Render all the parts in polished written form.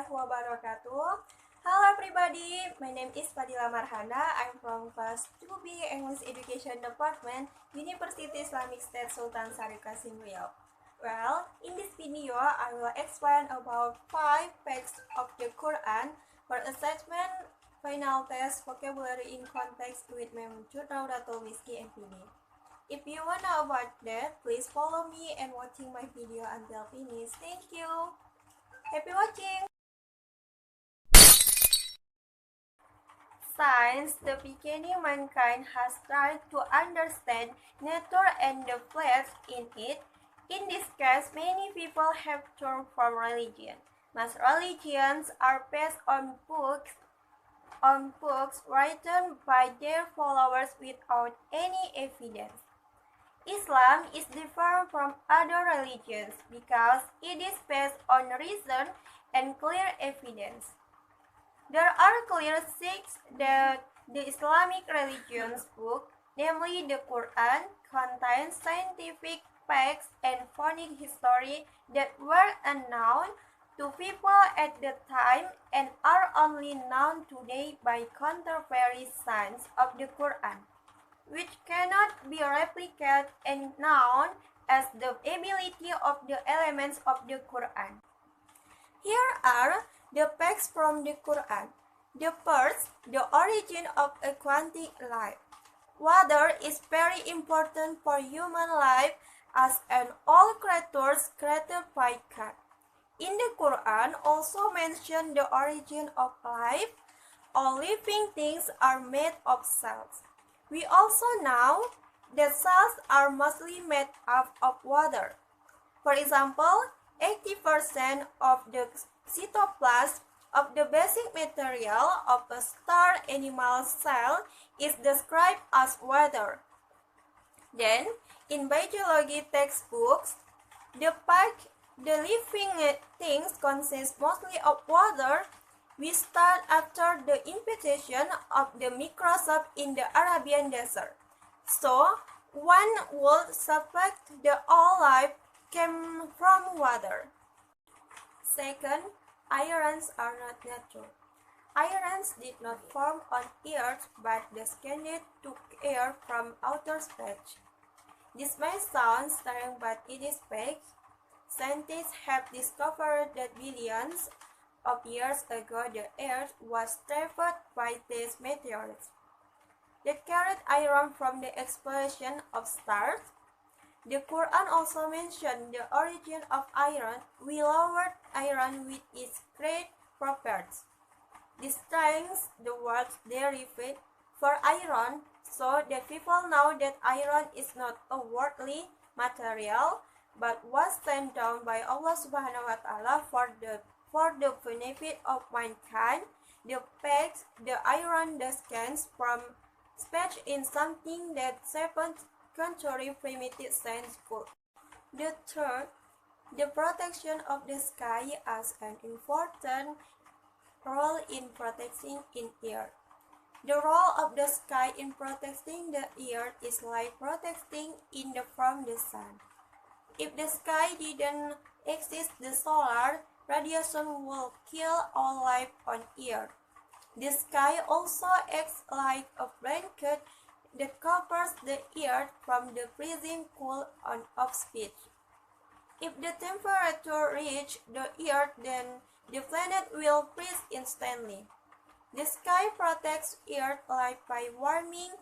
wabarakatuh. Hello everybody, my name is Fadila Marhana. I'm from class 2B English Education Department, University Islamic State Sultan Syarif Qasim Riau. Well, in this video, I will explain about 5 facts of the Quran for assessment final test vocabulary in context with Mem Jurnal Dato Whiskey and PD. If you want to know about that, please follow me and watching my video until finish. Thank you. Happy watching! Since the beginning, mankind has tried to understand nature and the place in it. In this case, many people have turned from religion. Most religions are based on books written by their followers without any evidence. Islam is different from other religions because it is based on reason and clear evidence. There are clear signs that the Islamic religion's book, namely the Qur'an, contains scientific facts and founding history that were unknown to people at the time and are only known today by contemporary science of the Qur'an, which cannot be replicated and known as the ability of the elements of the Qur'an. Here are the facts from the Qur'an. The first, the origin of aquatic life. Water is very important for human life as an all creatures created by God. In the Quran also mention the origin of life. All living things are made of cells. We also know that cells are mostly made up of water. For example, 80% of the cytoplasm of the basic material of a star animal cell is described as water. Then, in biology textbooks, the fact the living things consist mostly of water. We start after the invitation of the Microsoft in the Arabian desert. So, one would suspect that all life came from water. Second, irons are not natural. Irons did not form on Earth but descended to air from outer space. This may sound strange, but it is fact. Scientists have discovered that billions of years ago the Earth was traversed by these meteorites that carried iron from the explosion of stars. The Quran also mentioned the origin of iron. We lowered iron with its great properties. This strengthens the word's derived for iron, so that people know that iron is not a worldly material, but was sent down by Allah Subhanahu wa Ta'ala for the benefit of mankind. The fact the iron descends from space in something that 7th century primitive science could. The third, the protection of the sky has an important role in protecting the earth. The role of the sky in protecting the earth is like protecting it from the sun. If the sky didn't exist, the solar radiation will kill all life on Earth. The sky also acts like a blanket that covers the Earth from the freezing cold of space. If the temperature reaches the Earth, then the planet will freeze instantly. The sky protects Earth life by warming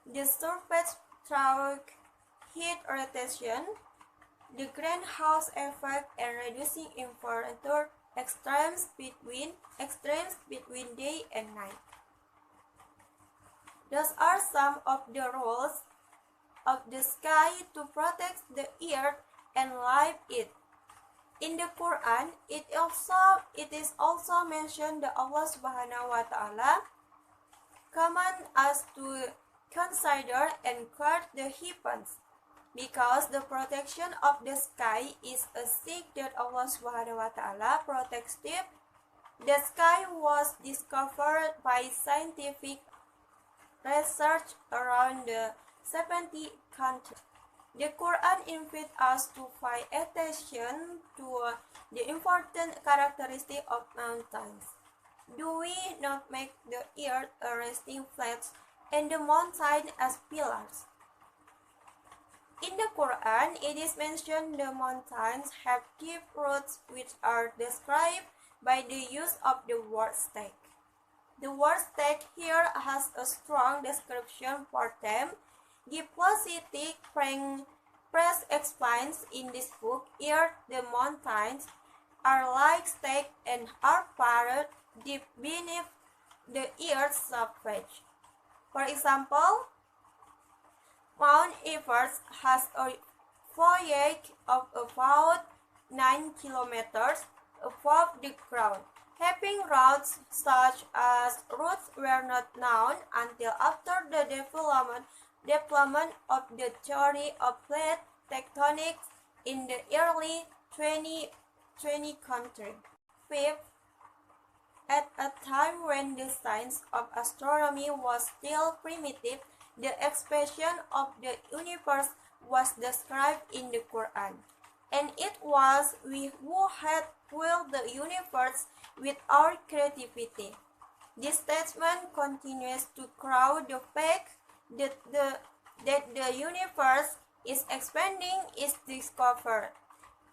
the surface through heat rotation, the greenhouse effect, and reducing temperature extremes between day and night. Those are some of the roles of the sky to protect the earth and life it. In the Quran, it is also mentioned that Allah Subhanahu wa Ta'ala command us to consider and guard the heavens. Because the protection of the sky is a sign that Allah Subhanahu wa Ta'ala protects it. The sky was discovered by scientific research around the 70 countries. The Quran invites us to pay attention to the important characteristic of mountains. Do we not make the earth a resting place and the mountain as pillars? In the Quran, it is mentioned the mountains have deep roots which are described by the use of the word stake. The word stake here has a strong description for them. The Placitic Press explains in this book, here the mountains are like stakes and are buried deep beneath the earth's surface. For example, Mount Everest has a foliage of about 9 kilometers above the ground, having roots such as roots were not known until after the development of the theory of plate tectonics in the early 20th century. Fifth, at a time when the science of astronomy was still primitive, the expansion of the universe was described in the Quran, and it was we who had filled the universe with our creativity. This statement continues to crowd the fact that the universe is expanding is discovered.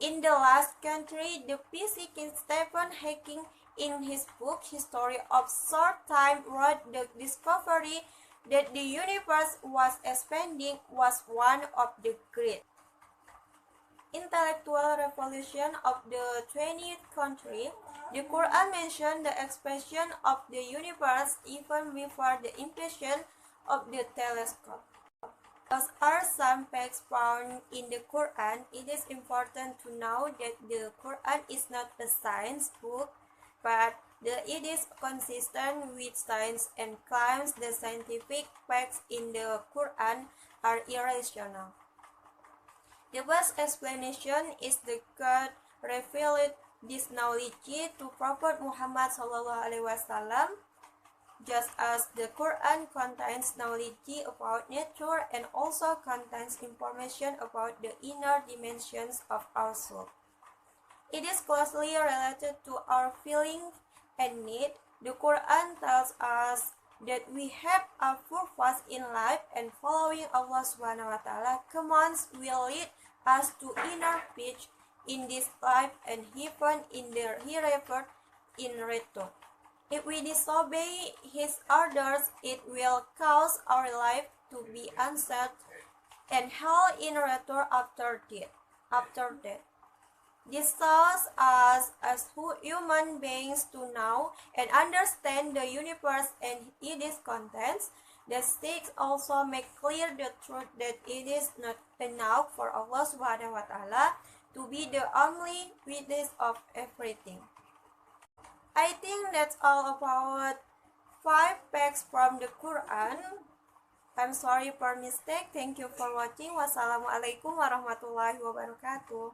In the last century, the physicist Stephen Hawking, in his book History of Short Time, wrote the discovery that the universe was expanding was one of the great intellectual revolution of the 20th century. The Quran mentioned the expansion of the universe even before the invention of the telescope. As are some facts found in the Quran, it is important to know that the Quran is not a science book, but it is consistent with science and claims the scientific facts in the Quran are irrational. The best explanation is that God revealed this knowledge to Prophet Muhammad SAW, just as the Quran contains knowledge about nature and also contains information about the inner dimensions of our soul. It is closely related to our feelings and need. The Quran tells us that we have a purpose in life, and following Allah SWT commands will lead us to inner peace in this life and heaven in the hereafter in return. If we disobey His orders, it will cause our life to be unset and hell in return after death. This shows us as human beings to know and understand the universe and its contents. The texts also make clear the truth that it is not enough for Allah SWT to be the only witness of everything. I think that's all about 5 facts from the Quran. I'm sorry for mistake. Thank you for watching. Wassalamualaikum warahmatullahi wabarakatuh.